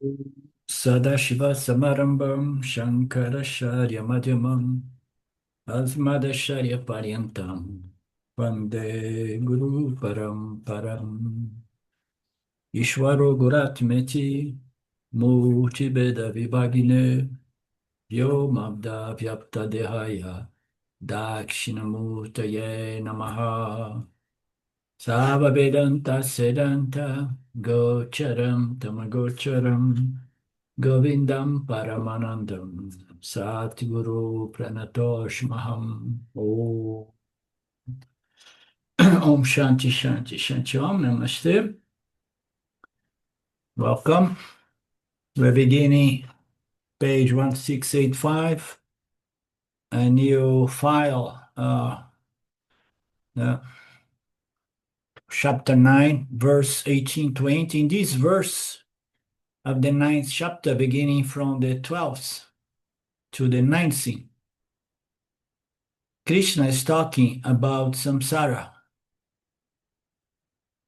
Sadashiva Samarambam Shankaracharya Madhyamam Asmadacharya Paryantam Vande Guru Paramparam Ishvaro Guratmeti Murtibeda Vibhagine Vyomabda Vyapta Dehaya Dakshinamurtaye Namaha Sava Vedanta Sedanta Gocharam Tamagocharam Govindam Paramanandam Satguru Pranatosh Maham Om Shanti Shanti Shanti Om Namaste. Welcome. We're beginning page 1685, a new file, uh, chapter 9, verse 18-20. In this verse of the ninth chapter, beginning from the 12th to the 19th, Krishna is talking about samsara.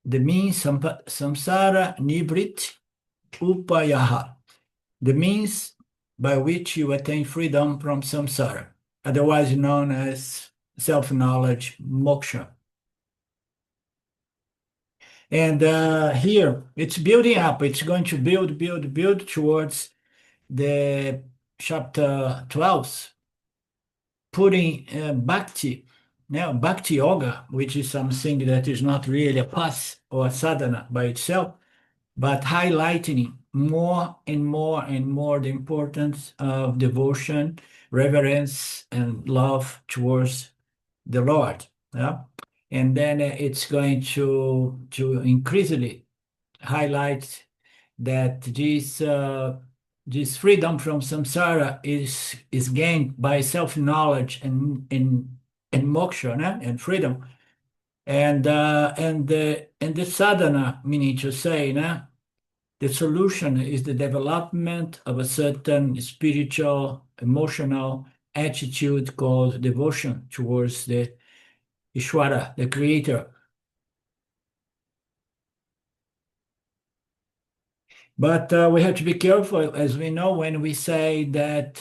The means samsara nivrit upayaha, the means by which you attain freedom from samsara, otherwise known as self-knowledge, moksha. And here it's building up. It's going to build towards the chapter 12, putting bhakti, now bhakti yoga, which is something that is not really a path or a sadhana by itself, but highlighting more and more and more the importance of devotion, reverence, and love towards the Lord. Yeah? And then it's going to increasingly highlight that this freedom from samsara is gained by self-knowledge and moksha, and freedom. And the sadhana, meaning to say, the solution is the development of a certain spiritual, emotional attitude called devotion towards the Ishvara, the Creator. But we have to be careful, as we know, when we say that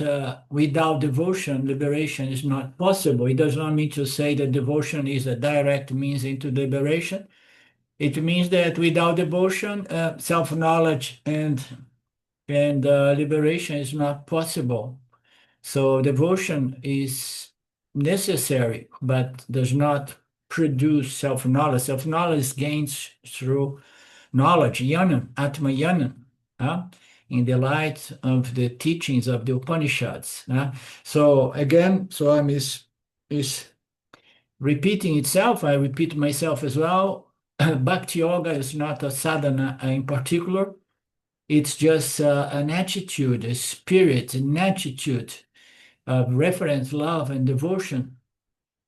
without devotion, liberation is not possible. It does not mean to say that devotion is a direct means into liberation. It means that without devotion, self-knowledge and liberation is not possible. So devotion is necessary, but does not produce self-knowledge. Self-knowledge is gained through knowledge, jnana, atma jnana, in the light of the teachings of the Upanishads. So again, Swam is repeating itself. I repeat myself as well. Bhakti yoga is not a sadhana in particular. It's just an attitude, a spirit, an attitude of reverence, love, and devotion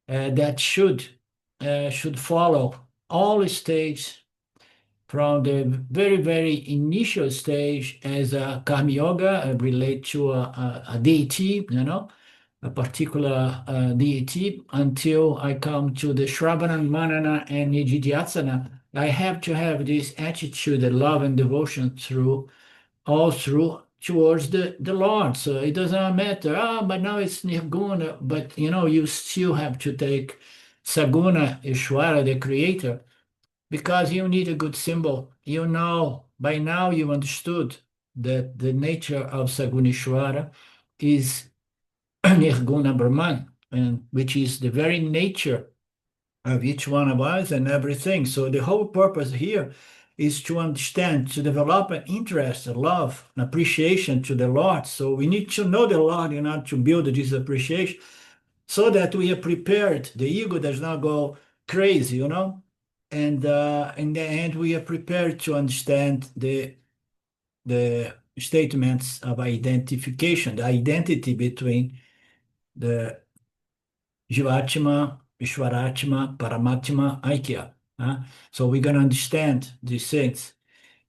that should follow all stages from the very, very initial stage as a karma yoga relate to a deity, a particular deity, until I come to the Shravana, Manana, and Nididhyasana. I have to have this attitude of love and devotion all through towards the Lord. So it does not matter, but now it's Nirguna, but you still have to take Saguna Ishvara, the creator, because you need a good symbol. By now you understood that the nature of Saguna Ishvara is Nirguna Brahman, and which is the very nature of each one of us and everything. So the whole purpose here is to understand, to develop an interest, a love, an appreciation to the Lord. So we need to know the Lord in order to build this appreciation so that we are prepared. The ego does not go crazy, and in the end, we are prepared to understand the statements of identification, the identity between the Jivatma, Ishwaratma, Paramatma, Aikya. So we're going to understand these things.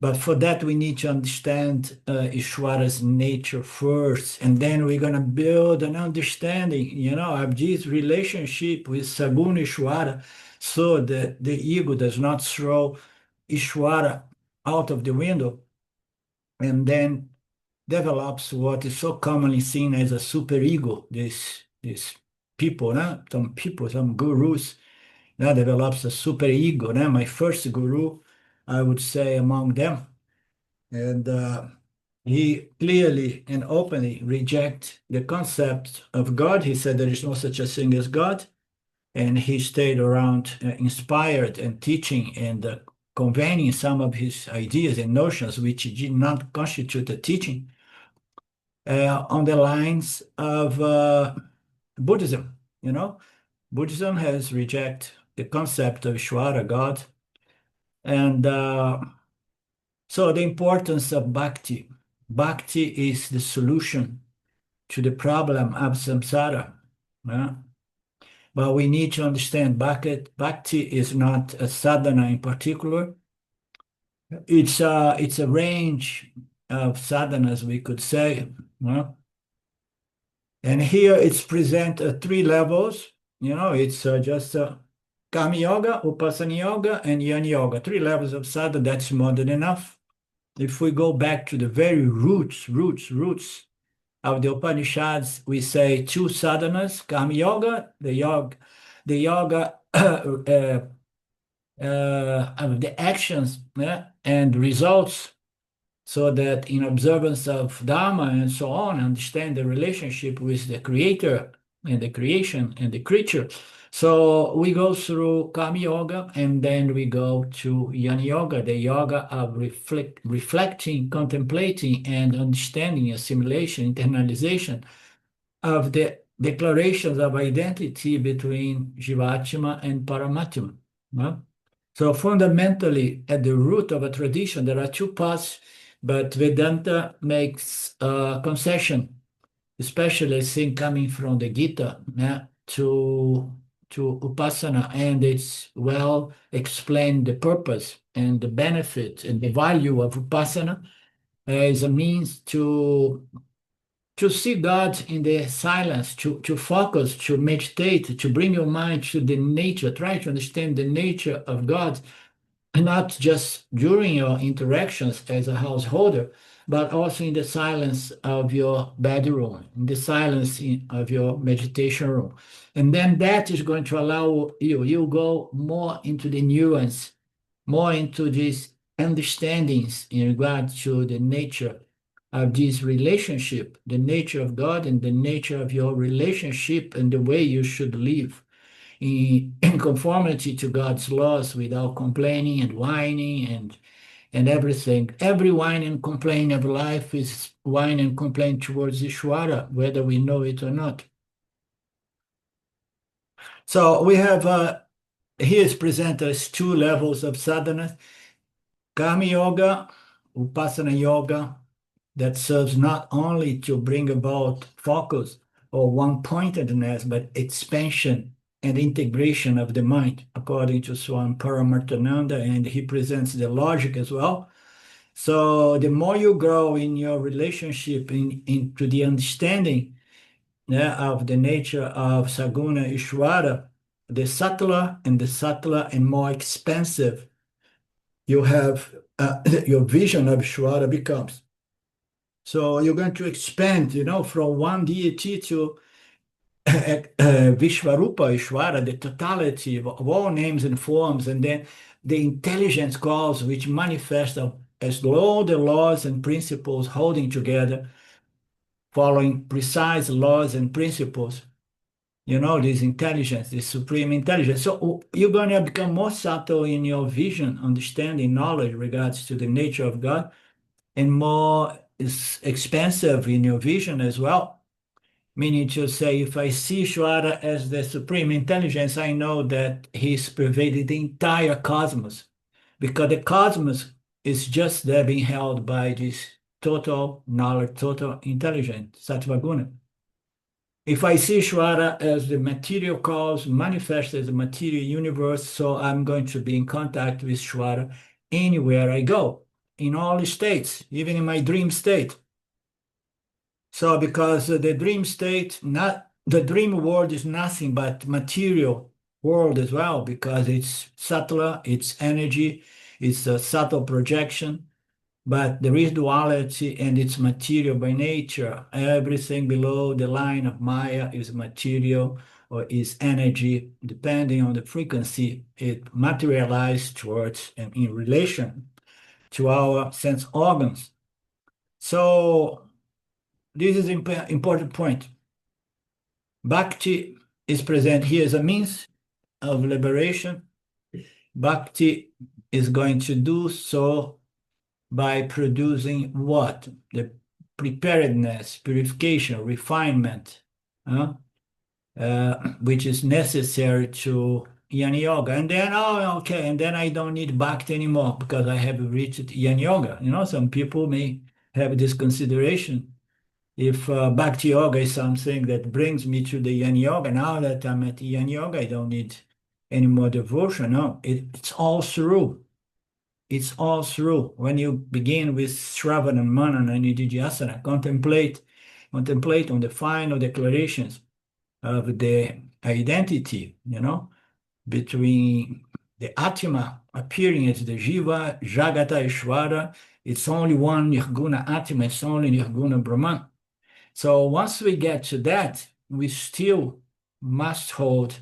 But for that, we need to understand Ishwara's nature first. And then we're going to build an understanding, of this relationship with Saguna Ishwara, so that the ego does not throw Ishwara out of the window and then develops what is so commonly seen as a superego. This people, some people, some gurus, develops a superego. My first guru, I would say, among them, and he clearly and openly reject the concept of God. He said there is no such a thing as God, and he stayed around inspired and teaching and conveying some of his ideas and notions, which did not constitute a teaching, on the lines of Buddhism. Buddhism has rejected the concept of Ishvara, God, and so the importance of bhakti. Bhakti is the solution to the problem of samsara. But we need to understand bhakti is not a sadhana in particular. It's a range of sadhanas, we could say. And here it's present at three levels. It's just Karma Yoga, Upasana Yoga, and Jnana Yoga. Three levels of sadhana, that's more than enough. If we go back to the very roots of the Upanishads, we say two sadhanas, Karma Yoga, the yoga of the actions and results, so that in observance of Dharma and so on, understand the relationship with the Creator and the creation and the creature. So we go through Karma Yoga, and then we go to Jnana Yoga, the yoga of reflecting, contemplating, and understanding, assimilation, internalization of the declarations of identity between Jivatma and Paramatma. So fundamentally, at the root of a tradition, there are two paths, but Vedanta makes a concession, especially I think coming from the Gita to Upasana, and it's well explained the purpose and the benefit and the value of Upasana as a means to see God in the silence, to focus, to meditate, to bring your mind to the nature, try to understand the nature of God, not just during your interactions as a householder, but also in the silence of your bedroom, in the silence of your meditation room. And then that is going to allow you go more into the nuance, more into these understandings in regard to the nature of this relationship, the nature of God and the nature of your relationship and the way you should live in conformity to God's laws without complaining and whining and everything. Every whine and complaint of life is whine and complaint towards Ishvara, whether we know it or not. So we have here is presented as two levels of sadhana: Karma Yoga, Upasana Yoga, that serves not only to bring about focus or one-pointedness, but expansion and integration of the mind, according to Swami Paramarthananda, and he presents the logic as well. So the more you grow in your relationship into the understanding of the nature of Saguna Ishvara, the subtler and more expansive you have your vision of Ishvara becomes. So you're going to expand, from one deity to Vishvarupa, Ishvara, the totality of all names and forms, and then the intelligence cause which manifests as all the laws and principles holding together, following precise laws and principles. This intelligence, this supreme intelligence. So you're going to become more subtle in your vision, understanding, knowledge regards to the nature of God, and more expansive in your vision as well. Meaning to say, if I see Ishvara as the supreme intelligence, I know that he's pervaded the entire cosmos, because the cosmos is just there being held by this total knowledge, total intelligence, Sattvaguna. If I see Ishvara as the material cause, manifest as a material universe, so I'm going to be in contact with Ishvara anywhere I go, in all states, even in my dream state. So because the dream state, the dream world is nothing but material world as well, because it's subtler, it's energy, it's a subtle projection. But there is duality and it's material by nature. Everything below the line of Maya is material or is energy, depending on the frequency it materializes towards and in relation to our sense organs. So this is an important point. Bhakti is present here as a means of liberation. Bhakti is going to do so by producing what? The preparedness, purification, refinement, which is necessary to Yana Yoga. And then, oh, okay, and then I don't need Bhakti anymore because I have reached Yana Yoga. Some people may have this consideration. If Bhakti Yoga is something that brings me to the Yana Yoga, now that I'm at Yana Yoga, I don't need any more devotion. No, it's all through. It's all through. When you begin with Shravana, Manana, and Nididhyasana, contemplate on the final declarations of the identity, between the Atma appearing as the Jiva, Jagata Ishvara. It's only one Nirguna Atma, it's only Nirguna Brahman. So once we get to that, we still must hold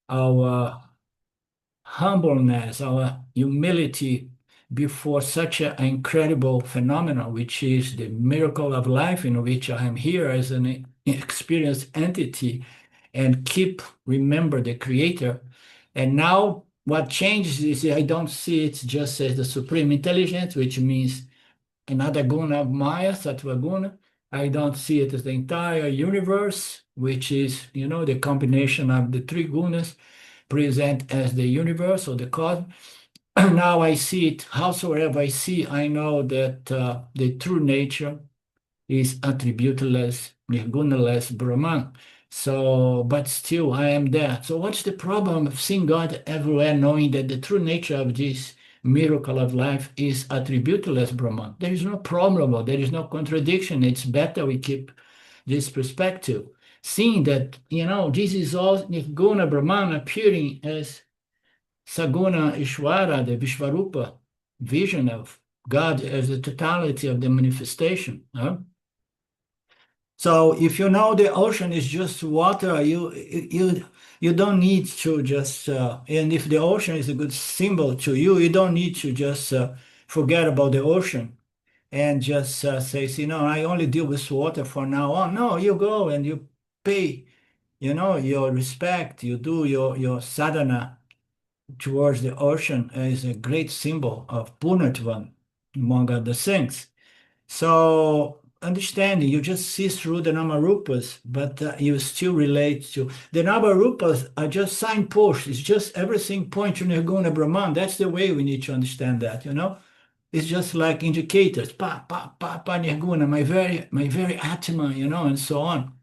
our humbleness, our humility before such an incredible phenomenon, which is the miracle of life in which I am here as an experienced entity and remember the creator. And now what changes is I don't see it just as the supreme intelligence, which means another guna of Maya, Sattva guna. I don't see it as the entire universe, which is, the combination of the three gunas present as the universe or the cosmos. Now I see it, howsoever I see, I know that the true nature is attributeless, nirgunaless Brahman. So, but still I am there. So what's the problem of seeing God everywhere, knowing that the true nature of this miracle of life is attributeless Brahman? There is no problem, there is no contradiction. It's better we keep this perspective, seeing that, this is all nirguna Brahman appearing as Saguna Ishvara, the Vishvarupa vision of God as the totality of the manifestation. So if you know the ocean is just water, you don't need to just and if the ocean is a good symbol to you, you don't need to just forget about the ocean and just say, I only deal with water from now on. No, you go and you pay, your respect, you do your sadhana towards the ocean is a great symbol of Punatvan among other things. So understanding, you just see through the Namarupas, but you still relate to the Namarupas are just signposts. It's just everything points to Nirguna Brahman. That's the way we need to understand that, It's just like indicators, pa, Nirguna, my very Atma, and so on.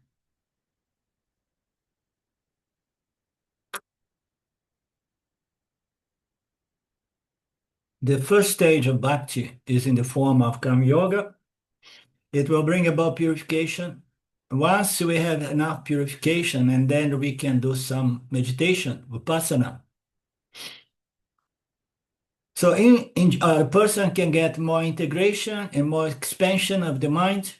The first stage of bhakti is in the form of Karma Yoga. It will bring about purification. Once we have enough purification, and then we can do some meditation, vipassana. So a person can get more integration and more expansion of the mind.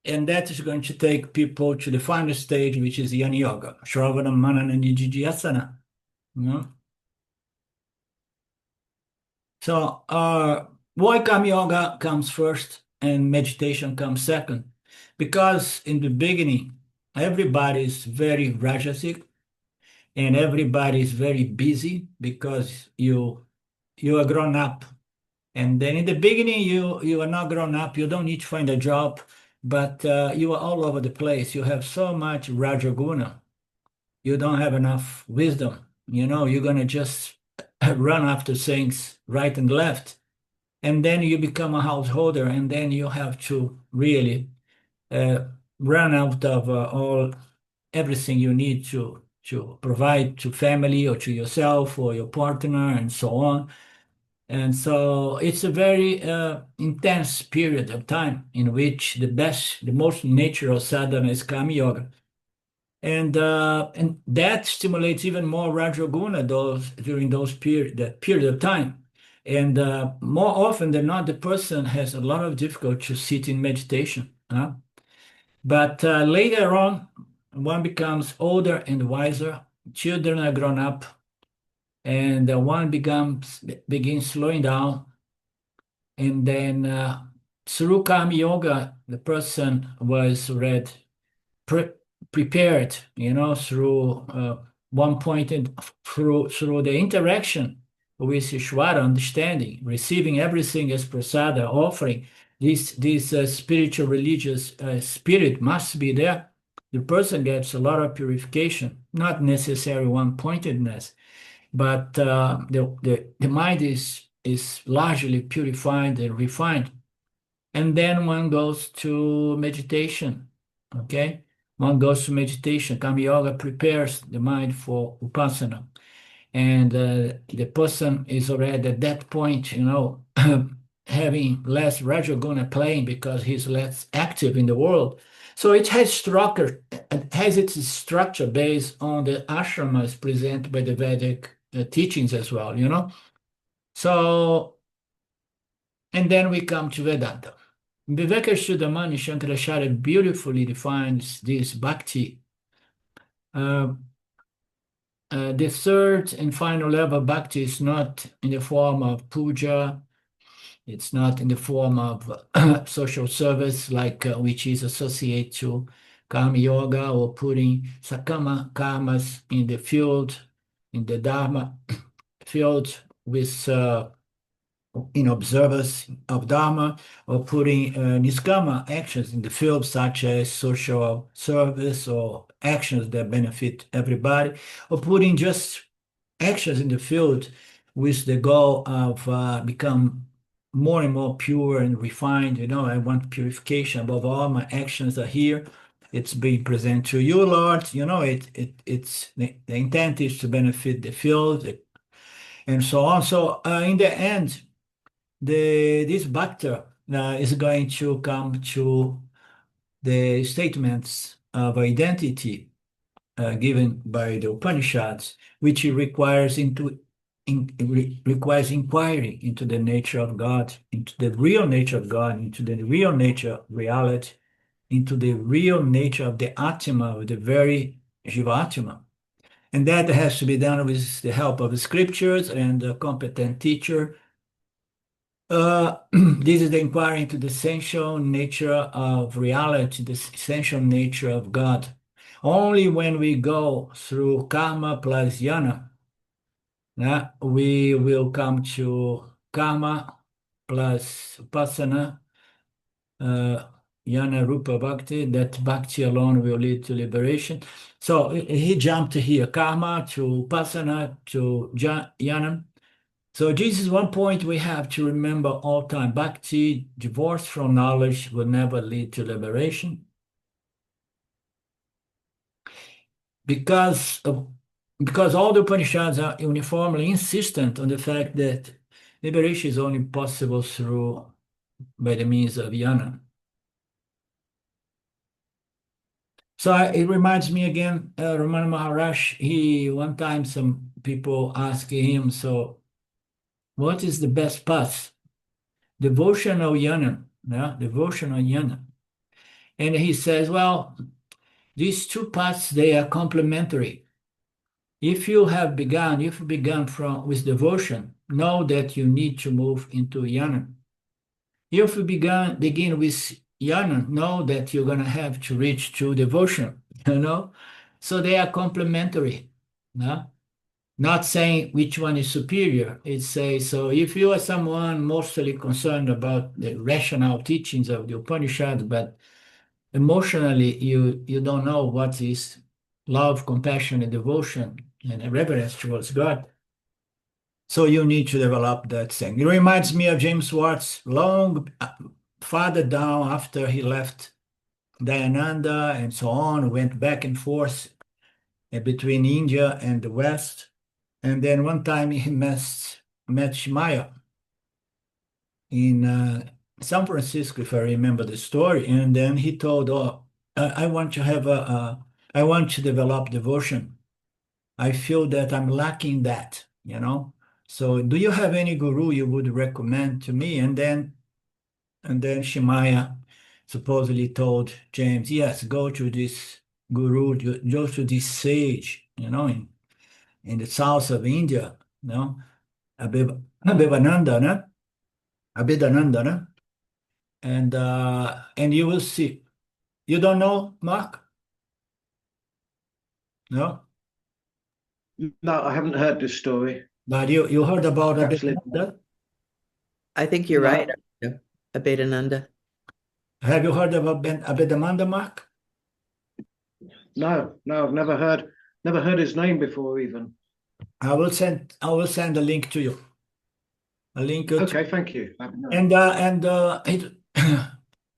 And that is going to take people to the final stage, which is Yana Yoga, Shravana, Manana, and Nididhyasana. So why Karma Yoga comes first and meditation comes second? Because in the beginning, everybody is very rajasic and everybody is very busy because you are grown up. And then in the beginning, you are not grown up. You don't need to find a job, but you are all over the place. You have so much rajaguna. You don't have enough wisdom. You're going to just run after things right and left. And then you become a householder, and then you have to really run out of everything you need to provide to family or to yourself or your partner and so on. And so it's a very intense period of time in which the most natural sadhana is Karma Yoga. And that stimulates even more Rajoguna during that period of time. And more often than not, the person has a lot of difficulty to sit in meditation. But later on, one becomes older and wiser. Children are grown up, and one begins slowing down. And then through Karma Yoga, the person was pre prepared, through one point through the interaction with Ishvara, understanding, receiving everything as prasada, offering. This spiritual religious spirit must be there. The person gets a lot of purification, not necessarily one-pointedness, but the mind is largely purified and refined. And then one goes to meditation. Okay, one goes to meditation. Karma Yoga prepares the mind for upasana, and the person is already at that point, having less rajoguna playing because he's less active in the world. So it has its structure based on the ashramas presented by the Vedic teachings as well, So, and then we come to Vedanta. Vivekachudamani Shankaracharya beautifully defines this bhakti. The third and final level of bhakti is not in the form of puja, it's not in the form of social service, like which is associated to karma yoga or putting sakama karmas in the field, in the dharma field with in observance of Dharma, or putting niskama actions in the field, such as social service or actions that benefit everybody, or putting just actions in the field with the goal of become more and more pure and refined. I want purification above all. My actions are here. It's being presented to you, Lord. It's the intent is to benefit the field, and so on. So in the end, this bhakta is going to come to the statements of identity given by the Upanishads, which requires requires inquiry into the nature of God, into the real nature of God, into the real nature of reality, into the real nature of the Atma, of the very Jivatma. And that has to be done with the help of the scriptures and a competent teacher. This is the inquiry into the essential nature of reality, the essential nature of God. Only when we go through karma plus jnana, we will come to karma plus upasana, jnana rupa bhakti. That bhakti alone will lead to liberation. So he jumped here, karma to upasana to jnana. So this is one point we have to remember all time. Bhakti, divorced from knowledge, will never lead to liberation. Because all the Upanishads are uniformly insistent on the fact that liberation is only possible by the means of jnana. So it reminds me again, Ramana Maharaj, one time some people asked him, so what is the best path? Devotional jnana, devotional jnana. And he says, well, these two paths, they are complementary. If you begun with devotion, know that you need to move into jnana. If you begin with jnana, know that you're going to have to reach to devotion, So they are complementary, no? Not saying which one is superior. It says, so if you are someone mostly concerned about the rational teachings of the Upanishad, but emotionally you don't know what is love, compassion, and devotion and reverence towards God, so you need to develop that thing. It reminds me of James Watts long farther down after he left Dayananda and so on, went back and forth between India and the West. And then one time he met Shimaya in San Francisco, if I remember the story. And then he told, oh, I want to have I want to develop devotion. I feel that I'm lacking that, you know. So do you have any guru you would recommend to me? And then Shemaiah supposedly told James, yes, go to this guru, go to this sage, in the south of India, Abhivananda, no? Abhidananda, no? And you will see. You don't know, Mark? No? No, I haven't heard this story. But you heard about Perhaps Liv. Abhidananda? I think you're right. No, Abhedananda. Have you heard of Abhidananda, Mark? no, I've never heard his name before even. I will send a link to you. A link to, Okay, thank you.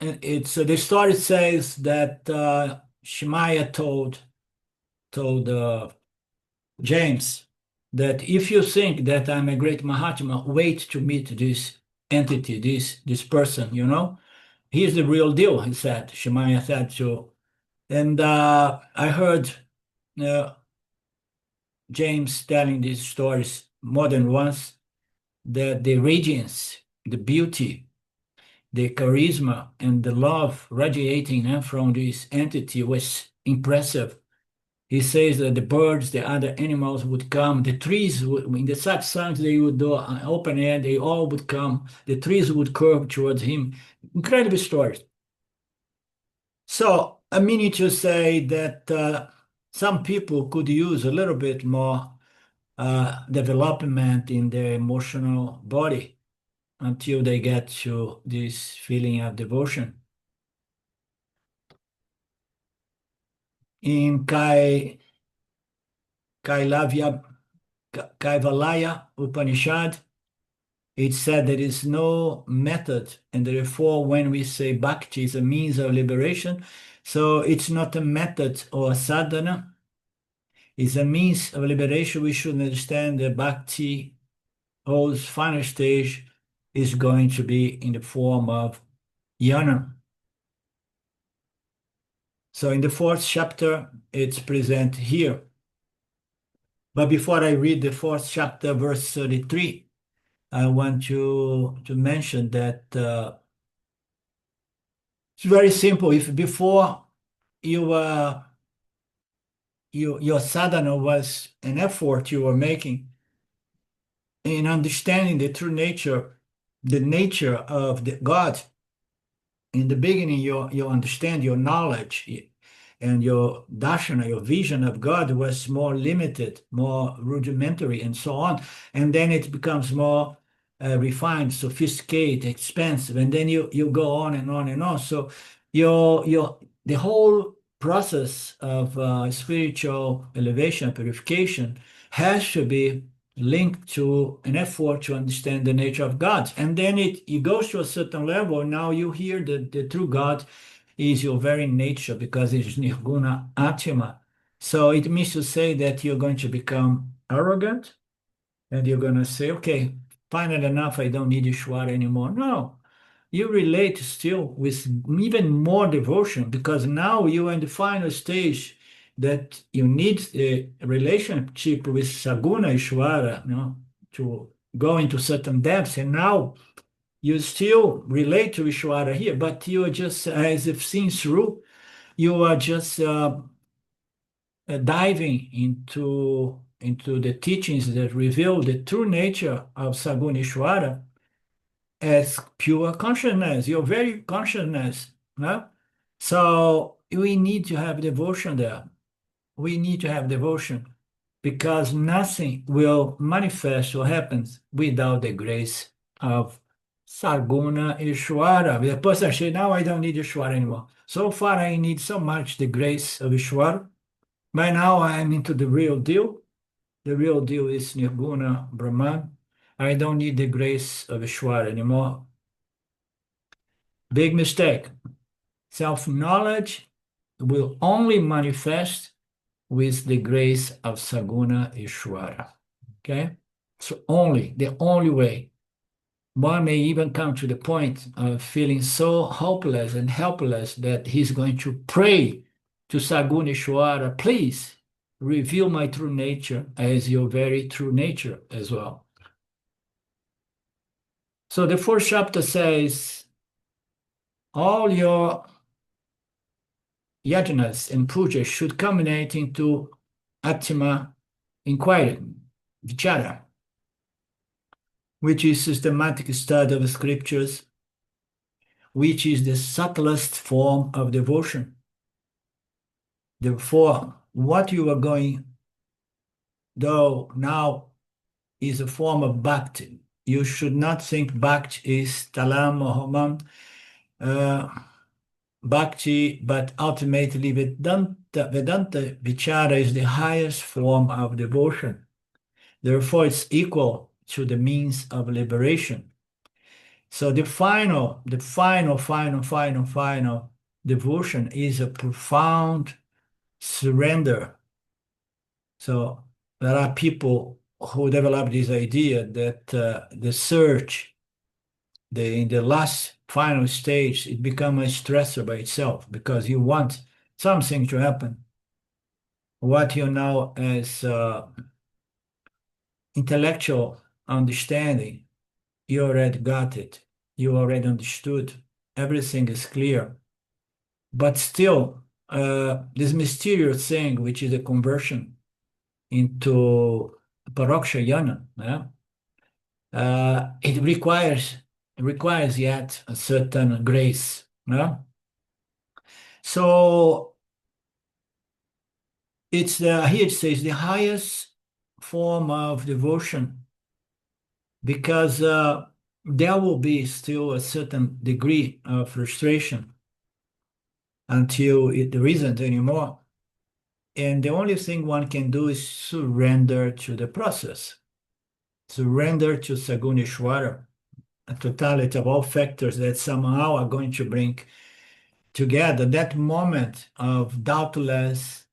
it's the story says that Shemaiah told James that if you think that I'm a great Mahatma, wait to meet this entity, this person, he's the real deal, he said. Shemaiah said to, and I heard uh, James telling these stories more than once, that the radiance, the beauty, the charisma, and the love radiating from this entity was impressive. He says that the birds, the other animals would come, the trees, in the satsangs, they would do open air, they all would come, the trees would curve towards him. Incredible stories. So, I mean to say that some people could use a little bit more development in their emotional body until they get to this feeling of devotion. In Kaivalaya Upanishad, it said there is no method, and therefore when we say bhakti is a means of liberation, so it's not a method or a sadhana, it's a means of liberation. We should understand that bhakti, whose final stage, is going to be in the form of jnana. So in the fourth chapter, it's present here. But before I read the fourth chapter, verse 33, I want to mention that it's very simple. If before your sadhana was an effort you were making in understanding the true nature, the nature of the God, in the beginning, you understand your knowledge and your darshana, your vision of God was more limited, more rudimentary, and so on. And then it becomes more refined, sophisticated, expensive, and then you go on and on and on. So the whole process of spiritual elevation, purification, has to be linked to an effort to understand the nature of God. And then it goes to a certain level. Now you hear that the true God is your very nature because it is nirguna atma. So it means to say that you're going to become arrogant and you're going to say, okay, final enough, I don't need Ishwara anymore. No, you relate still with even more devotion because now you are in the final stage that you need a relationship with Saguna Ishwara, to go into certain depths. And now you still relate to Ishwara here, but you are just, as if seen through, you are just diving into the teachings that reveal the true nature of Saguna Ishwara as pure consciousness, your very consciousness. No? So we need to have devotion there. We need to have devotion because nothing will manifest or happens without the grace of Sarguna Ishwara. The person says, now I don't need Ishwara anymore. So far I need so much the grace of Ishwara. By now I'm into the real deal. The real deal is Nirguna Brahman. I don't need the grace of Ishwara anymore. Big mistake. Self-knowledge will only manifest with the grace of Saguna Ishwara. Okay? So the only way. One may even come to the point of feeling so hopeless and helpless that he's going to pray to Saguna Ishwara, please reveal my true nature as your very true nature as well. So the fourth chapter says, all your yajnas and pujas should culminate into Atma inquiry, vichara, which is systematic study of the scriptures, which is the subtlest form of devotion. Therefore, what you are going though now is a form of bhakti. You should not think bhakti is talam or homam, bhakti, but ultimately Vedanta vichara is the highest form of devotion. Therefore, it's equal to the means of liberation. So the final devotion is a profound surrender. So there are people who develop this idea that the search, in the last final stage, it becomes a stressor by itself because you want something to happen. What you know as intellectual understanding, you already got it. You already understood. Everything is clear. But still, this mysterious thing, which is a conversion into Paroksha Jnana, it requires yet a certain grace. So it's here it says the highest form of devotion, because there will be still a certain degree of frustration until there isn't anymore. And the only thing one can do is surrender to the process, surrender to Saguna Ishwara, a totality of all factors that somehow are going to bring together that moment of doubtless,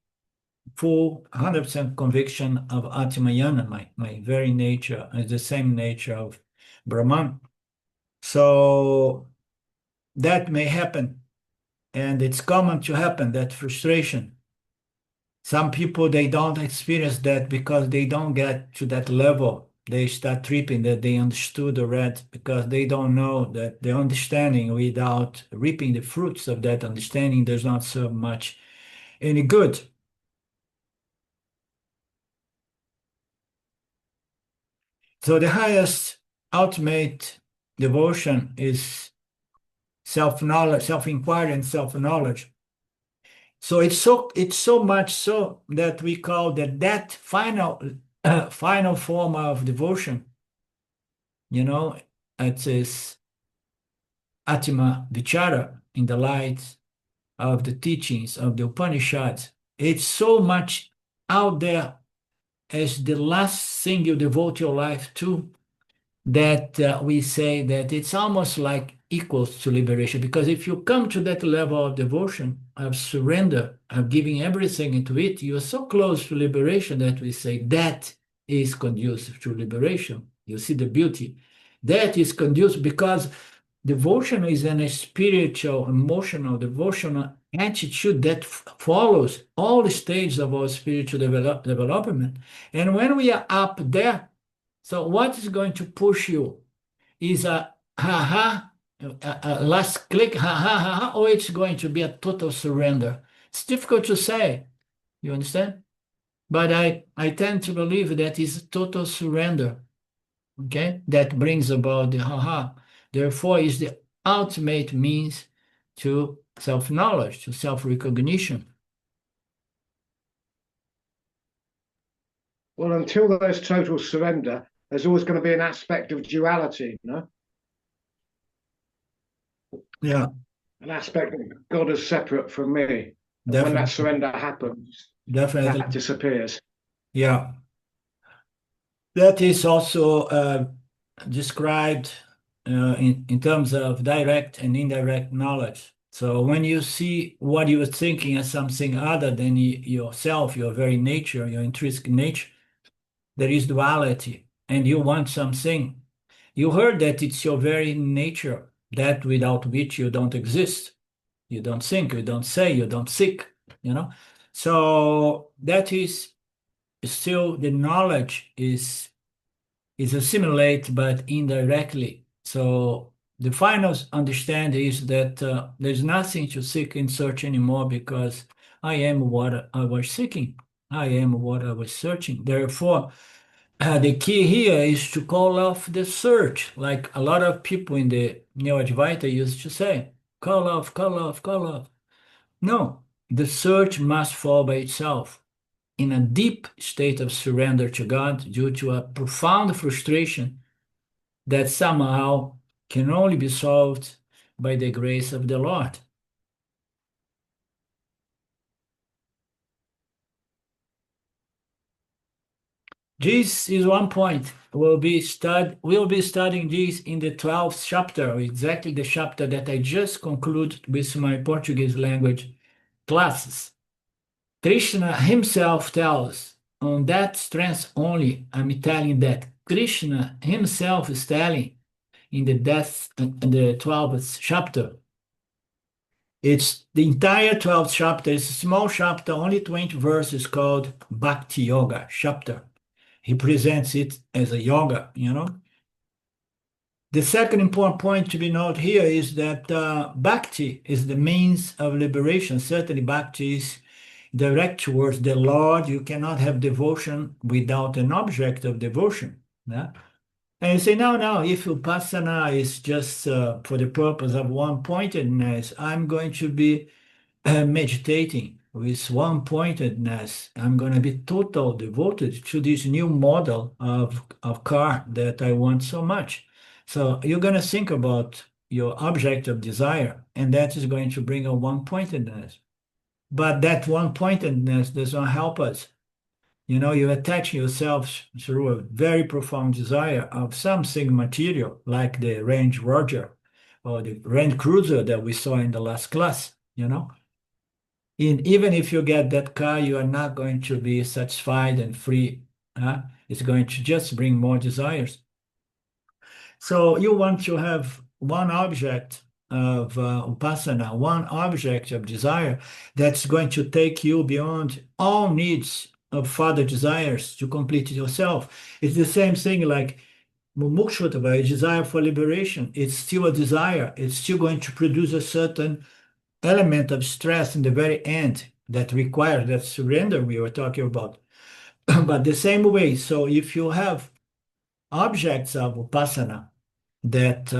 full 100% conviction of Atmayana, my very nature, is the same nature of Brahman. So that may happen, and it's common to happen, that frustration. Some people, they don't experience that because they don't get to that level. They start tripping that they understood already because they don't know that the understanding without reaping the fruits of that understanding does not serve much any good. So the highest ultimate devotion is self-knowledge, self-inquiry and self-knowledge. So it's so much so that we call that final form of devotion, it is Atma Vichara in the light of the teachings of the Upanishads. It's so much out there as the last thing you devote your life to, that we say that it's almost like equals to liberation. Because if you come to that level of devotion, of surrender, of giving everything into it, you are so close to liberation that we say that is conducive to liberation. You see the beauty. That is conducive because devotion is a spiritual, emotional, devotional attitude that follows all the stages of our spiritual development. And when we are up there, so what is going to push you is a last click, or it's going to be a total surrender. It's difficult to say, you understand? But I tend to believe that is total surrender, okay? That brings about the Therefore, is the ultimate means to self-knowledge, to self-recognition. Well, until there's total surrender, there's always going to be an aspect of duality, no? Yeah. An aspect that God is separate from me. And when that surrender happens, definitely, that disappears. Yeah. That is also described in terms of direct and indirect knowledge. So when you see what you are thinking as something other than yourself, your very nature, your intrinsic nature, there is duality, and you want something. You heard that it's your very nature, that without which you don't exist. You don't think, you don't say, you don't seek. you know. So that is still the knowledge is assimilate, but indirectly. So the final understanding is that there's nothing to seek and search anymore because I am what I was seeking. I am what I was searching. Therefore, the key here is to call off the search, like a lot of people in the Neo Advaita used to say, call off, call off, call off. No, the search must fall by itself in a deep state of surrender to God due to a profound frustration that somehow can only be solved by the grace of the Lord. This is one point. We'll be studying this in the 12th chapter, exactly the chapter that I just concluded with my Portuguese language classes. Krishna himself tells, on that strength only, I'm telling that Krishna himself is telling in the 12th chapter. It's the entire 12th chapter. It's a small chapter, only 20 verses, called Bhakti Yoga chapter. He presents it as a yoga, you know. The second important point to be noted here is that bhakti is the means of liberation. Certainly, bhakti is direct towards the Lord. You cannot have devotion without an object of devotion. Yeah? And you say, no, if Vipassana is just for the purpose of one-pointedness, I'm going to be meditating with one-pointedness. I'm going to be total devoted to this new model of car that I want so much. So you're going to think about your object of desire, and that is going to bring a one-pointedness. But that one-pointedness does not help us. You know, you attach yourself through a very profound desire of something material, like the Range Rover or the Land Cruiser that we saw in the last class, you know. And even if you get that car, you are not going to be satisfied and free. It's going to just bring more desires. So you want to have one object of upasana, one object of desire that's going to take you beyond all needs of further desires to complete yourself. It's the same thing like mumukshvatva, a desire for liberation. It's still a desire. It's still going to produce a certain element of stress in the very end that requires that surrender we were talking about. But the same way, so if you have objects of upasana, that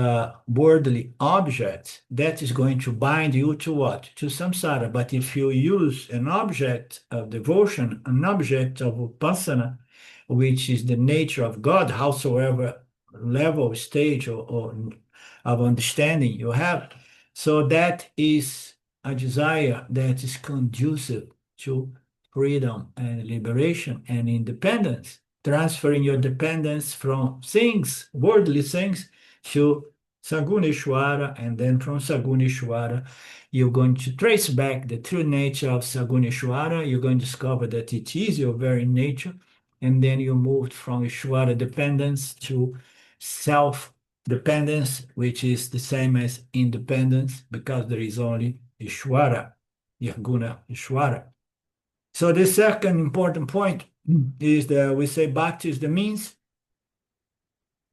worldly objects, that is going to bind you to what? To samsara. But if you use an object of devotion, an object of upasana, which is the nature of God, howsoever level, stage, or of understanding you have, so that is a desire that is conducive to freedom and liberation and independence, transferring your dependence from things, worldly things, to Saguneshwara, and then from Saguneshwara, you're going to trace back the true nature of Saguneshwara. You're going to discover that it is your very nature, and then you moved from Ishwara dependence to self-dependence, which is the same as independence, because there is only Ishwara, Nirguna Ishwara. So the second important point is that we say Bhakti is the means.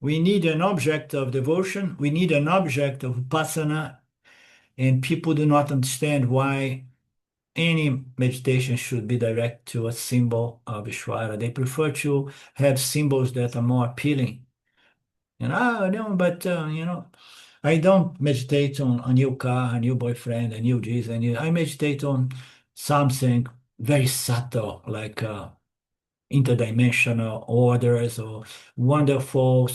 We need an object of devotion. We need an object of upasana. And people do not understand why any meditation should be direct to a symbol of Ishvara. They prefer to have symbols that are more appealing. And no, but I don't meditate on a new car, a new boyfriend, a new this, I meditate on something very subtle, like interdimensional orders or wonderful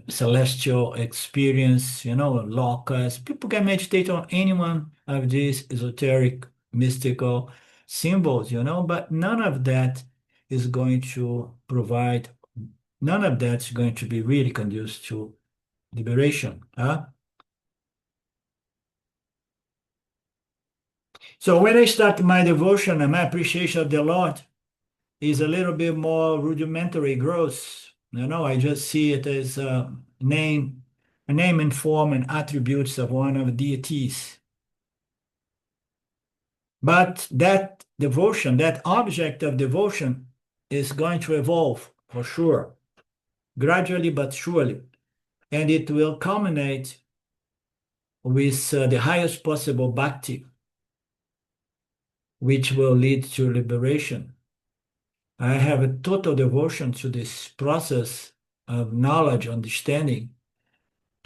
celestial experience, lokas. People can meditate on any one of these esoteric, mystical symbols, but none of that is going to provide, none of that's going to be really conducive to liberation. So when I start my devotion and my appreciation of the Lord, is a little bit more rudimentary, gross. I just see it as a name and form and attributes of one of the deities. But that devotion, that object of devotion is going to evolve for sure, gradually but surely. And it will culminate with the highest possible bhakti, which will lead to liberation. I have a total devotion to this process of knowledge, understanding,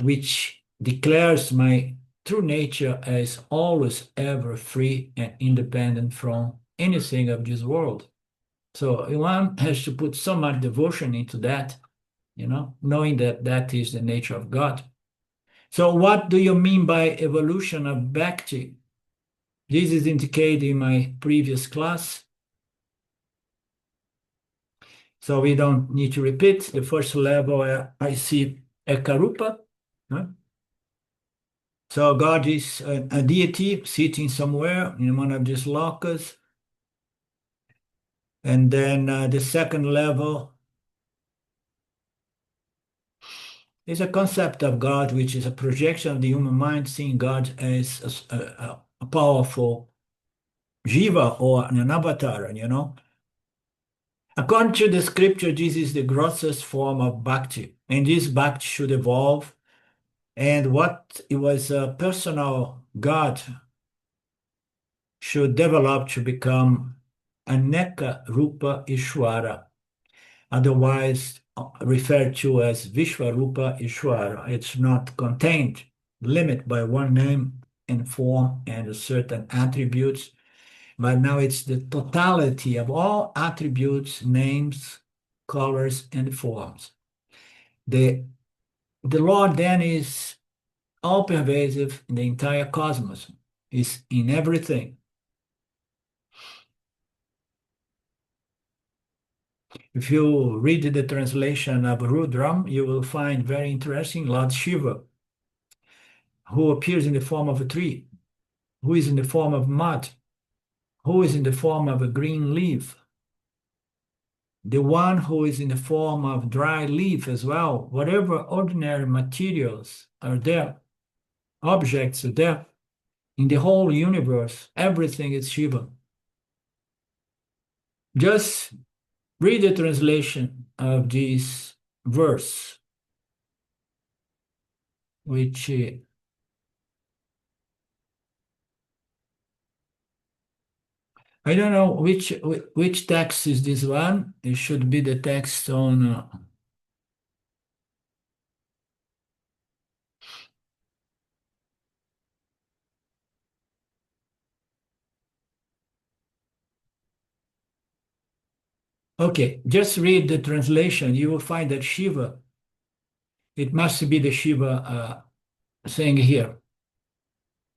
which declares my true nature as always ever free and independent from anything of this world. So one has to put so much devotion into that, knowing that that is the nature of God. So what do you mean by evolution of bhakti? This is indicated in my previous class. So we don't need to repeat. The first level, I see Ekarupa. Huh? So God is a deity sitting somewhere in one of these lokas. And then the second level is a concept of God, which is a projection of the human mind, seeing God as a powerful jiva or an avatar, According to the scripture, this is the grossest form of bhakti, and this bhakti should evolve. And what it was a personal God should develop to become Aneka Rupa Ishwara, otherwise referred to as Vishwarupa Ishwara. It's not contained, limited by one name and form and certain attributes, but now it's the totality of all attributes, names, colors, and forms. The Lord then is all pervasive in the entire cosmos, is in everything. If you read the translation of Rudram, you will find very interesting Lord Shiva, who appears in the form of a tree, who is in the form of mud, who is in the form of a green leaf, the one who is in the form of dry leaf as well. Whatever ordinary materials are there, objects are there, in the whole universe, everything is Shiva. Just read the translation of this verse, which I don't know which text is this one. It should be the text on okay, just read the translation. You will find that Shiva, it must be the Shiva saying here.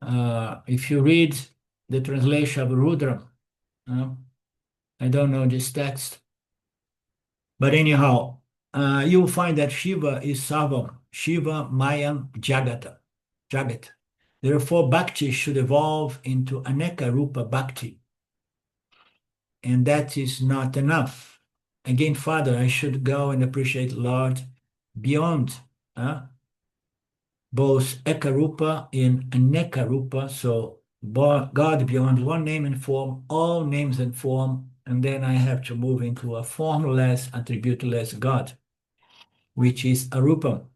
If you read the translation of Rudra, I don't know this text, but anyhow, you will find that Shiva is Savam, Shiva, Mayan, Jagat. Therefore, Bhakti should evolve into Aneka Rupa Bhakti. And that is not enough. Again, Father, I should go and appreciate Lord beyond both Ekarupa and Anekarupa. So God beyond one name and form, all names and form, and then I have to move into a formless, attributeless God, which is Arupam.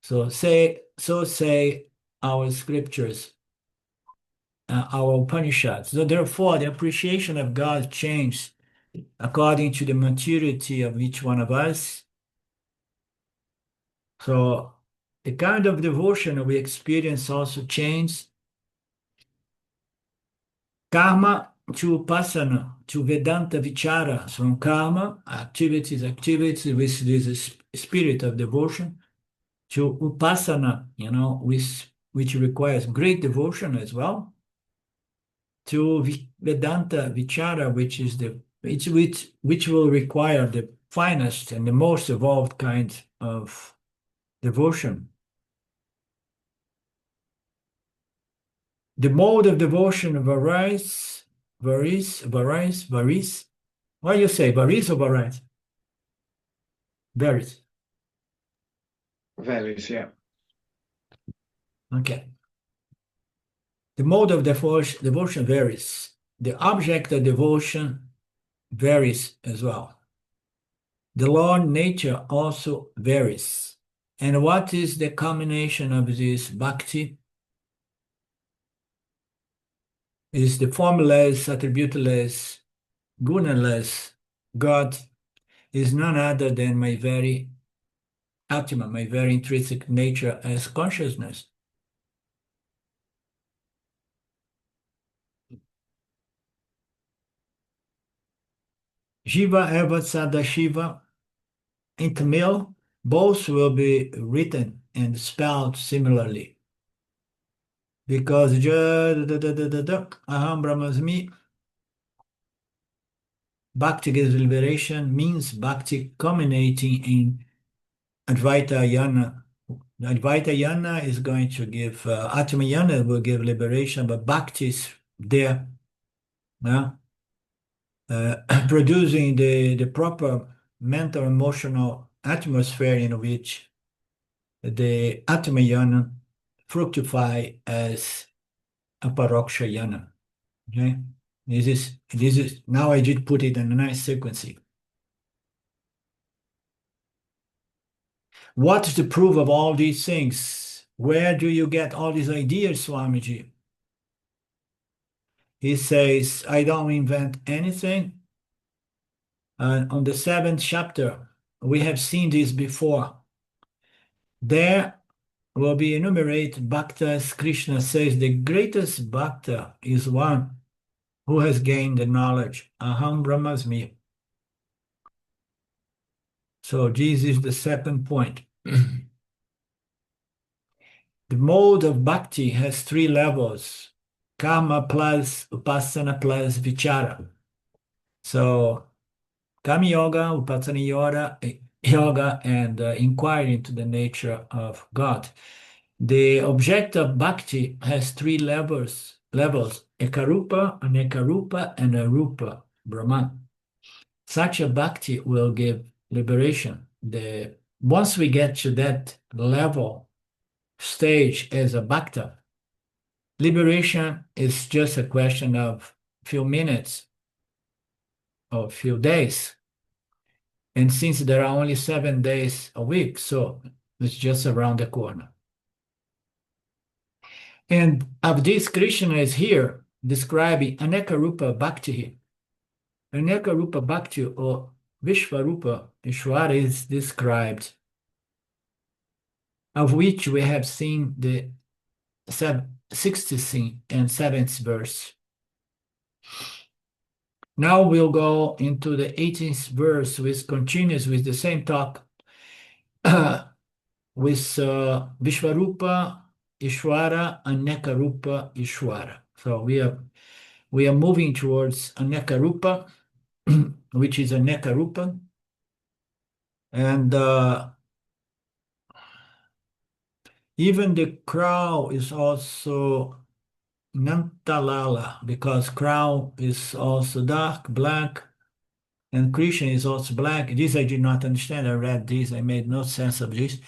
So say our scriptures, our Upanishads. So therefore, the appreciation of God changes according to the maturity of each one of us. So the kind of devotion we experience also changes. Karma to Upasana, to Vedanta Vichara, from karma, activities with this spirit of devotion, to Upasana, which requires great devotion as well, to Vedanta Vichara, which will require the finest and the most evolved kind of devotion. The mode of devotion varies. What do you say, varies or varies? Varies. Varies, yeah. Okay. The mode of devotion varies. The object of devotion varies as well. The law of nature also varies. And what is the combination of this bhakti? Is the formless, attributeless, gunaless God is none other than my very Atma, my very intrinsic nature as consciousness. Jiva, Eva, Sada, Shiva, in Tamil, both will be written and spelled similarly. Because Aham Brahmasmi, Bhakti gives liberation, means Bhakti culminating in Advaita Yana. Advaita Yana is going to give, Atma Yana will give liberation, but Bhakti is there, producing the proper mental emotional atmosphere in which the Atma Yana fructify as a Paroksha Yana. Okay? This is now I did put it in a nice sequence. What is the proof of all these things? Where do you get all these ideas, Swamiji? He says, I don't invent anything. On the 7th chapter, we have seen this before. There will be enumerated bhaktas. Krishna says the greatest bhakta is one who has gained the knowledge. Aham Brahmasmi. So this is the second point. The mode of bhakti has 3 levels: karma plus upasana plus vichara. So Kama Yoga, Upasana Yoga, and inquiry into the nature of God. The object of bhakti has 3 levels: Ekarupa, Anekarupa, and Arupa, Brahman. Such a bhakti will give liberation. Once we get to that level, stage as a bhakta, liberation is just a question of few minutes or few days. And since there are only 7 days a week, so it's just around the corner. And of this, Krishna is here describing Anekarupa Bhakti. Anekarupa Bhakti or Vishvarupa Ishvara is described, of which we have seen the 60th and 7th verse. Now we'll go into the 18th verse, which continues with the same talk with Vishvarupa Ishwara and Nekarupa Ishwara. So we are moving towards Anekarupa, which is Anekarupa, and even the crow is also Nantalala, because crow is also dark, black, and Krishna is also black. This I did not understand. I read this. I made no sense of this.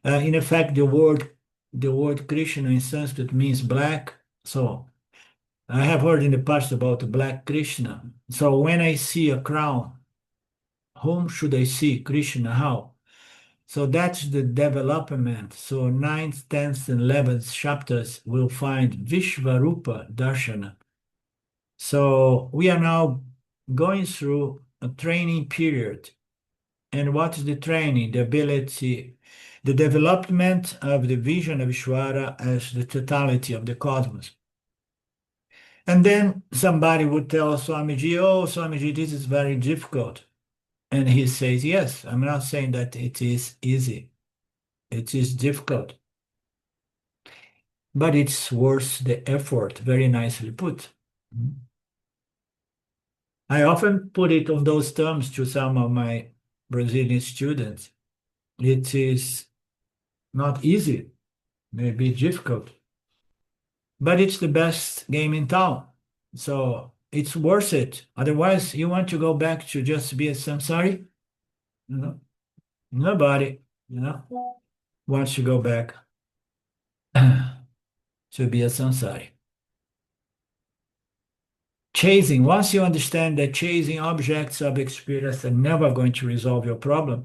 In effect, the word Krishna in Sanskrit means black. So I have heard in the past about the black Krishna. So when I see a crown, whom should I see? Krishna, how? So that's the development. So 9th, 10th, and 11th chapters will find Vishvarupa Darshana. So we are now going through a training period. And what is the training? The ability, the development of the vision of Ishvara as the totality of the cosmos. And then somebody would tell Swamiji, oh, Swamiji, this is very difficult. And he says, yes, I'm not saying that it is easy. It is difficult. But it's worth the effort, very nicely put. I often put it on those terms to some of my Brazilian students. It is not easy, maybe difficult, but it's the best game in town. So it's worth it. Otherwise, you want to go back to just be a samsari? Nobody, wants to go back to be a samsari. chasing, once you understand that chasing objects of experience are never going to resolve your problem,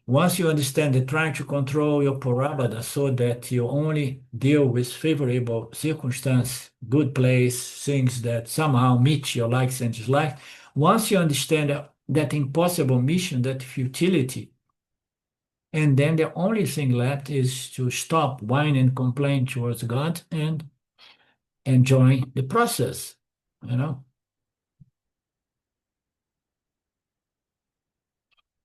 once you understand that trying to control your parabada so that you only deal with favorable circumstance, good place, things that somehow meet your likes and dislikes, once you understand that impossible mission, that futility, and then the only thing left is to stop whine and complain towards God and enjoy the process, you know.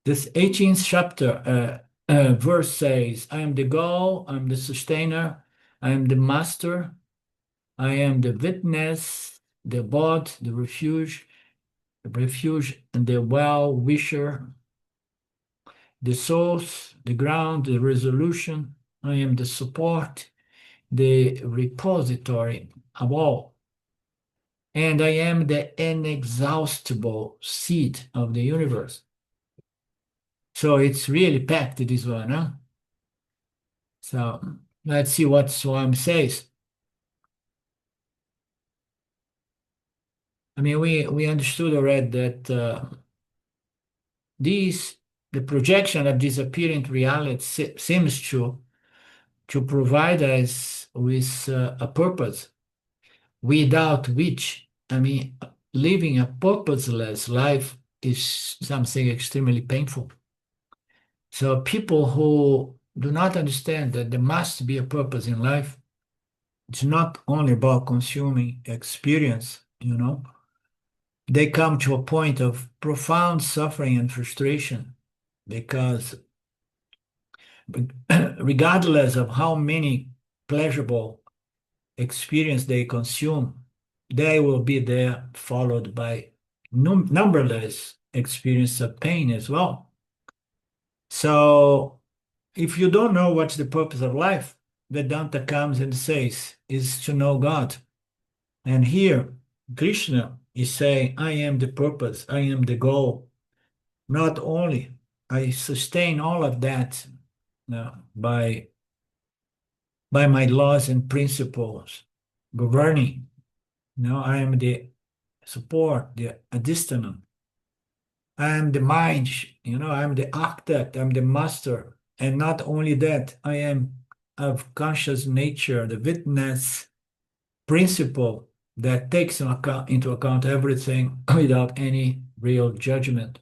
This 18th chapter verse says, I am the goal, I'm the sustainer, I am the master, I am the witness, the abode, the refuge and the well-wisher, the source, the ground, the resolution, I am the support, the repository of all. And I am the inexhaustible seed of the universe. So it's really packed, this one, huh? So let's see what Swam says. I mean, we understood already that the projection of disappearing reality seems to provide us with a purpose, without which, I mean, living a purposeless life is something extremely painful. So people who do not understand that there must be a purpose in life, it's not only about consuming experience, you know, they come to a point of profound suffering and frustration because regardless of how many pleasurable experience they consume, they will be there followed by numberless experience of pain as well. So if you don't know what's the purpose of life, Vedanta comes and says is to know God. And here Krishna is saying, I am the purpose, I am the goal. Not only I sustain all of that by my laws and principles governing. I am the support, the additional. I am the mind, I am the architect, I'm the master. And not only that, I am of conscious nature, the witness principle that takes into account everything without any real judgment.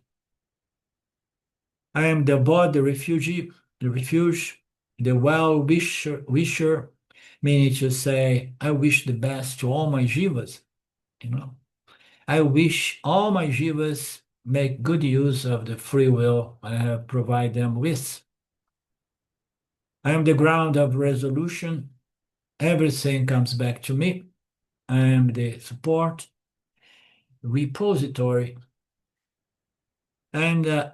I am the abode, the refuge, the well-wisher, meaning to say, I wish the best to all my jivas, I wish all my jivas make good use of the free will I have provided them with. I am the ground of resolution. Everything comes back to me. I am the support, repository, and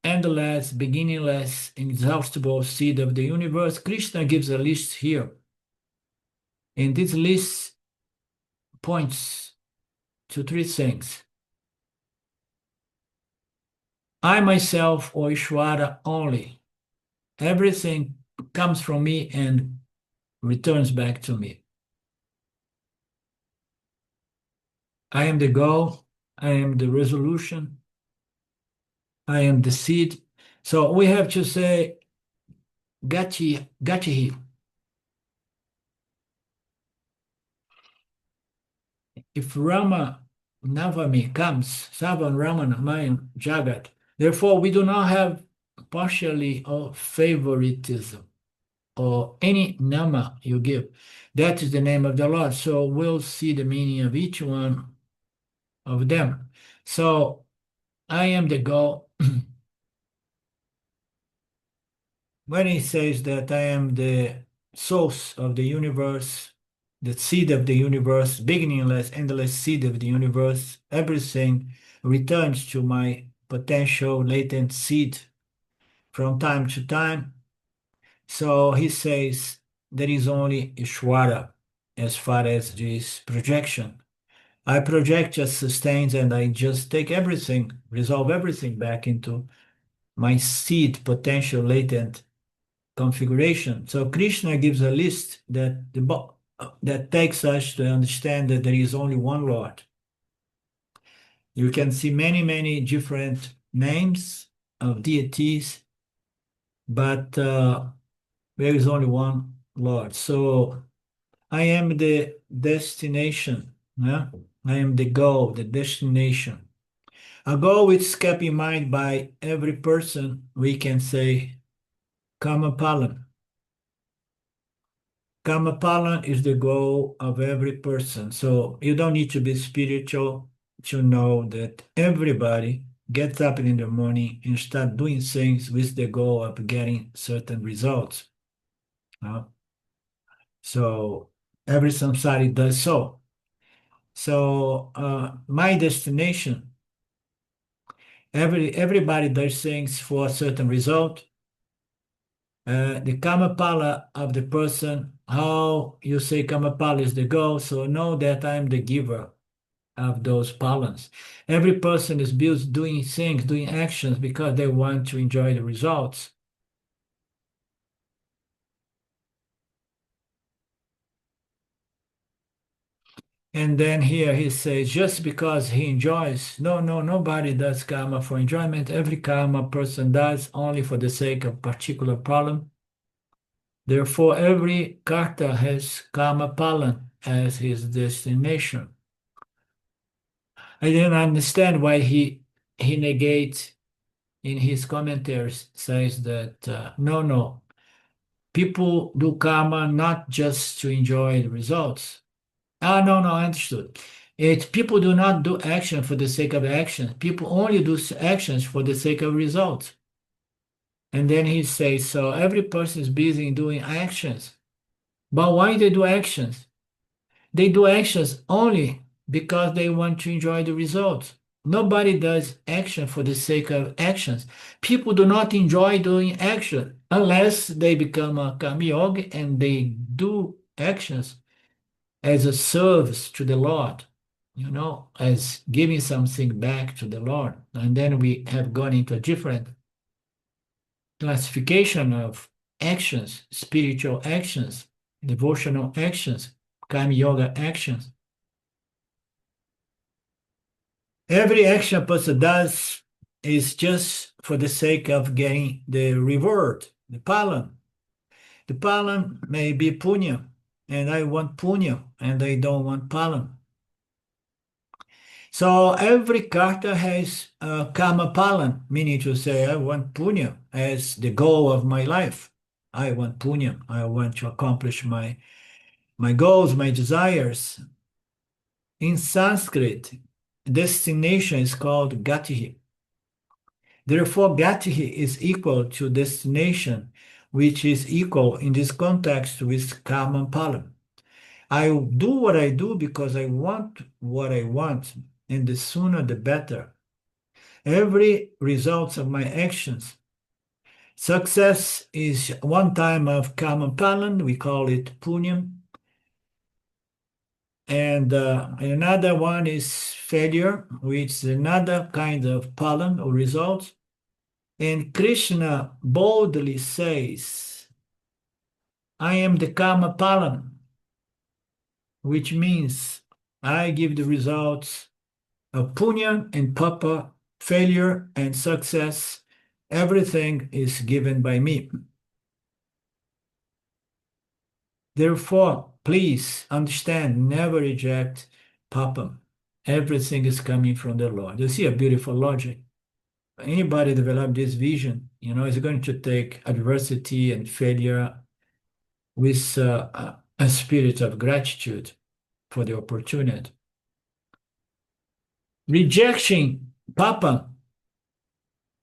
endless, beginningless, inexhaustible seed of the universe. Krishna gives a list here. And this list points to three things. I myself, or Ishvara only. Everything comes from me and returns back to me. I am the goal. I am the resolution. I am the seed. So we have to say, Gati. If Rama Navami comes, Savan Ramana Mayan Jagat. Therefore, we do not have partially or favoritism or any nama you give. That is the name of the Lord. So we'll see the meaning of each one of them. So I am the goal. When he says that I am the source of the universe, the seed of the universe, beginningless, endless seed of the universe, everything returns to my potential latent seed from time to time. So he says there is only Ishvara as far as this projection. I project just sustains and I just take everything, resolve everything back into my seed potential latent configuration. So Krishna gives a list that takes us to understand that there is only one Lord. You can see many, many different names of deities, but there is only one Lord. So I am the destination. Yeah? I am the goal, the destination. A goal which is kept in mind by every person, we can say Kamapalan. Kamapalan is the goal of every person. So you don't need to be spiritual to know that everybody gets up in the morning and start doing things with the goal of getting certain results. So every samsari does so. So my destination, everybody does things for a certain result. The Kamapala of the person, how you say Kamapala is the goal, so know that I'm the giver of those palans. Every person is built doing things, doing actions because they want to enjoy the results. And then here he says, just because he enjoys, no, nobody does karma for enjoyment. Every karma person does only for the sake of particular problem. Therefore, every karta has karma palan as his destination. I didn't understand why he negates in his commentaries, says that no, people do karma not just to enjoy the results. No, I understood. People do not do action for the sake of action. People only do actions for the sake of results. And then he says, so every person is busy in doing actions. But why they do actions? They do actions only because they want to enjoy the results. Nobody does action for the sake of actions. People do not enjoy doing action unless they become a karma yogi and they do actions as a service to the Lord, as giving something back to the Lord. And then we have gone into a different classification of actions, spiritual actions, devotional actions, karma yoga actions. Every action a person does is just for the sake of getting the reward, the palan. The palan may be punya, and I want punya, and I don't want palan. So every karta has karma palan, meaning to say, I want punya as the goal of my life. I want punya. I want to accomplish my goals, my desires. In Sanskrit, destination is called gatihi. Therefore, gatihi is equal to destination, which is equal in this context with karma palan. I do what I do because I want what I want, and the sooner the better. Every result of my actions. Success is one time of karma palan, we call it punyam. And another one is failure, which is another kind of palan or result. And Krishna boldly says, I am the karma palan, which means I give the results of punya and papa, failure and success. Everything is given by me. Therefore, please understand, never reject papa. Everything is coming from the Lord. You see a beautiful logic. Anybody develop this vision, is going to take adversity and failure with a spirit of gratitude for the opportunity. Rejecting Papa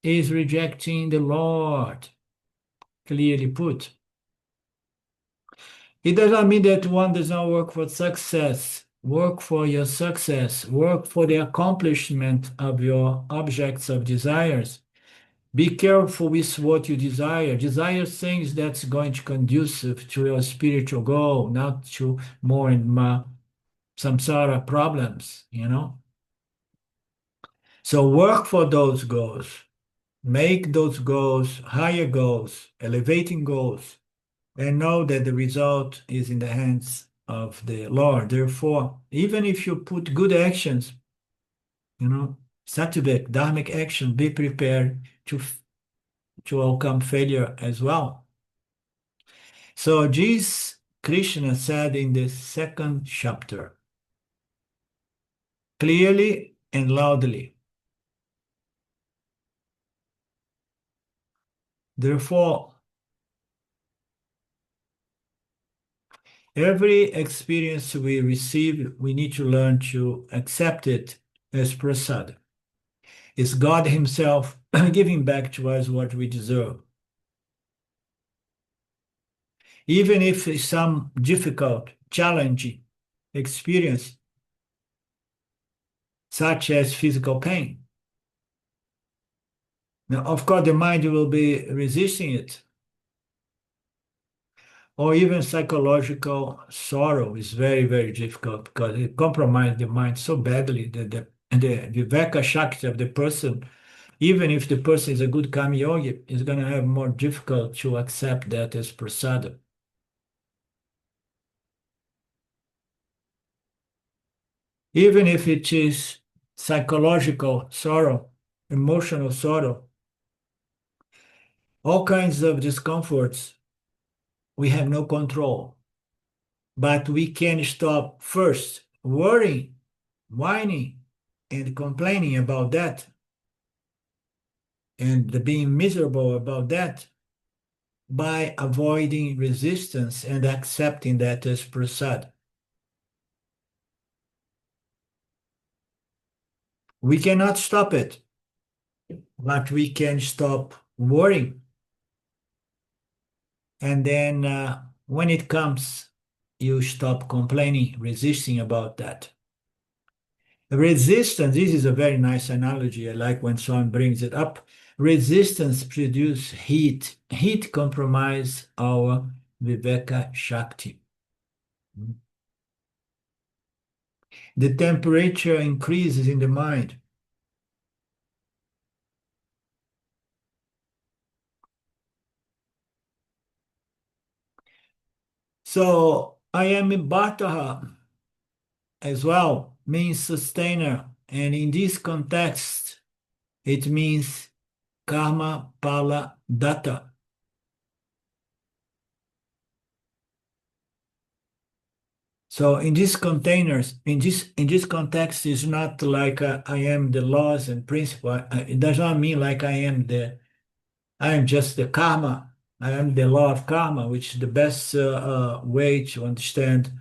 is rejecting the Lord, clearly put. It does not mean that one does not work for success. Work for your success. Work for the accomplishment of your objects of desires. Be careful with what you desire. Desire things that's going to conducive to your spiritual goal, not to more and more samsara problems, So work for those goals. Make those goals higher goals, elevating goals, and know that the result is in the hands of the Lord. Therefore, even if you put good actions, sattvic, dharmic action, be prepared to welcome failure as well. So this Krishna said in the second chapter, clearly and loudly. Therefore, every experience we receive, we need to learn to accept it as prasad. It's God Himself giving back to us what we deserve. Even if it's some difficult, challenging experience, such as physical pain. Now, of course, the mind will be resisting it. Or even psychological sorrow is very, very difficult because it compromises the mind so badly that the Viveka Shakti of the person, even if the person is a good karma yogi, is going to have more difficult to accept that as prasada. Even if it is psychological sorrow, emotional sorrow, all kinds of discomforts, we have no control. But we can stop first worrying, whining, and complaining about that, and being miserable about that, by avoiding resistance and accepting that as prasad. We cannot stop it, but we can stop worrying. And then when it comes, you stop complaining, resisting about that. Resistance, this is a very nice analogy. I like when someone brings it up. Resistance produces heat. Heat compromises our Viveka Shakti. The temperature increases in the mind. So I am in Bhartaha as well, means sustainer. And in this context, it means karma pala datta. So in these containers, in this context, is not like I am the laws and principle. It does not mean like I am just the karma. I am the law of karma, which is the best way to understand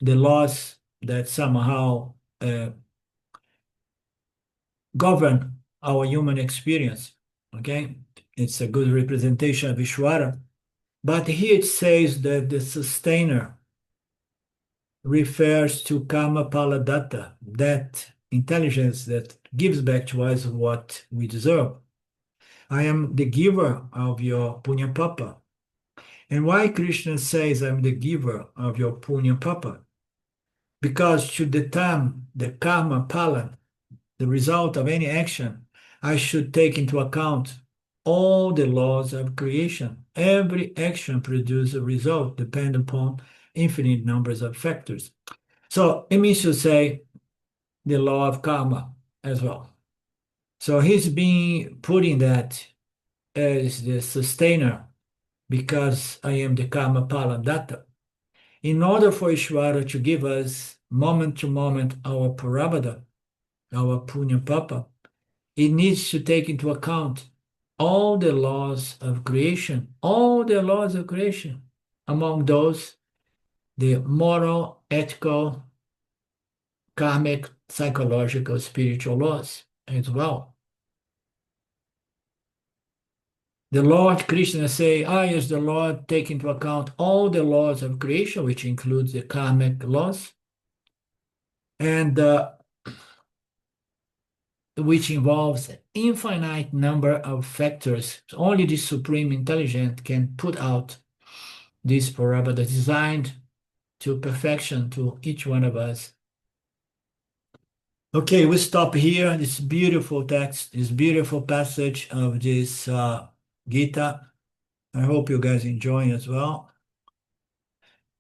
the laws that somehow govern our human experience. Okay, it's a good representation of Ishvara. But here it says that the sustainer refers to karma paladatta, that intelligence that gives back to us what we deserve. I am the giver of your punya papa. And why Krishna says I'm the giver of your punya papa? Because to determine the karma pala, the result of any action, I should take into account all the laws of creation. Every action produces a result depending upon infinite numbers of factors. So it means to say the law of karma as well. So he's being putting that as the sustainer because I am the karma paladatta. In order for Ishvara to give us moment to moment our parabada, our punya papa, it needs to take into account all the laws of creation, all the laws of creation. Among those, the moral, ethical, karmic, psychological, spiritual laws as well. The Lord Krishna say, I as the Lord take into account all the laws of creation, which includes the karmic laws, and which involves an infinite number of factors. Only the Supreme Intelligence can put out this parabada designed to perfection to each one of us. Okay, we stop here. This beautiful text, this beautiful passage of this Gita. I hope you guys enjoy as well.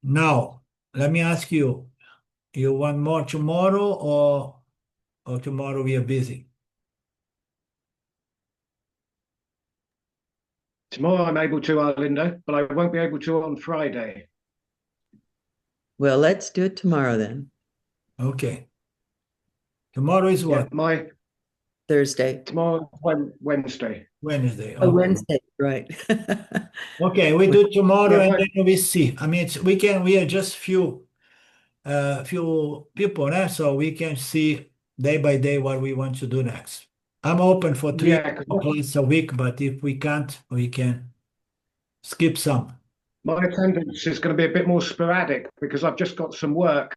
Now, let me ask you, you want more tomorrow or tomorrow we are busy? Tomorrow I'm able to, Arlinda, but I won't be able to on Friday. Well, let's do it tomorrow then. Okay. Tomorrow is Yeah, what? my Thursday. tomorrow Wednesday. Wednesday. Oh, Okay. Wednesday, right. Okay, we do tomorrow Yeah, and my, then we see. I mean, we are just few people, so we can see day by day what we want to do next. I'm open for three yeah, because classes a week, but if we can't, we can skip some. my attendance is going to be a bit more sporadic because I've just got some work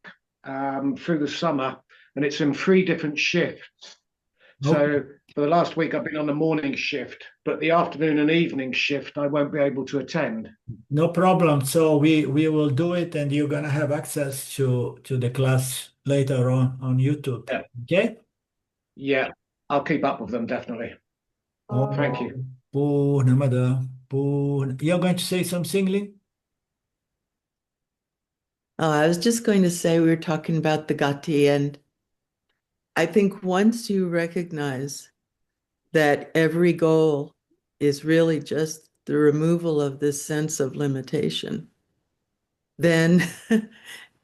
through the summer and it's in 3 different shifts. Okay, So for the last week, I've been on the morning shift, but the afternoon and evening shift, I won't be able to attend. no problem. So we will do it, and you're gonna have access to the class later on YouTube. Yeah, Okay? yeah, I'll keep up with them definitely. Thank you. Purnamada, You're going to say something, Lee? I was just going to say we were talking about the Gati, and I think once you recognize that every goal is really just the removal of this sense of limitation, then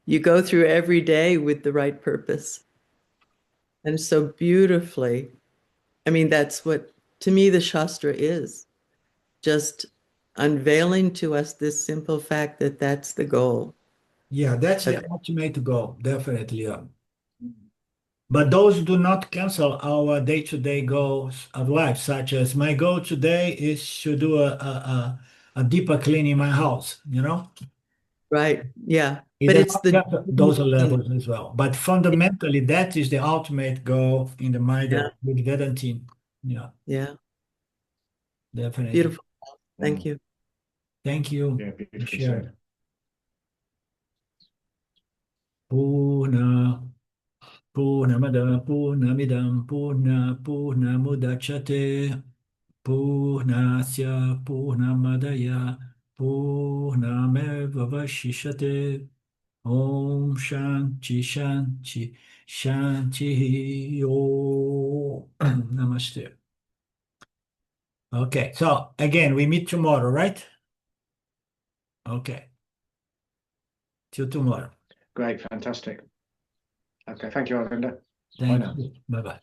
you go through every day with the right purpose. And so beautifully, I mean, that's what, to me, the Shastra is just unveiling to us this simple fact that that's the goal. Yeah, that's the But ultimate goal, definitely. Yeah. But those do not cancel our day-to-day goals of life, such as my goal today is to do a deeper clean in my house, you know? right, yeah. It But does it's not the cancel those levels as well. But fundamentally, that is the ultimate goal in the mind yeah, of Vedanta. Yeah, yeah, definitely. beautiful. Thank Mm, you. Thank you yeah, for beautifully sharing. said. Purna, Purnamada, Purnamidam, Purnamudachyate. Purnasya Purnamadaya Purnamevavashishate Om Shanti Shanti Shanti Om Namaste. Okay, so again, we meet tomorrow, right? Okay, till tomorrow. Great, fantastic. Okay, thank you, Arvinda. Bye Thank now. you. Bye bye.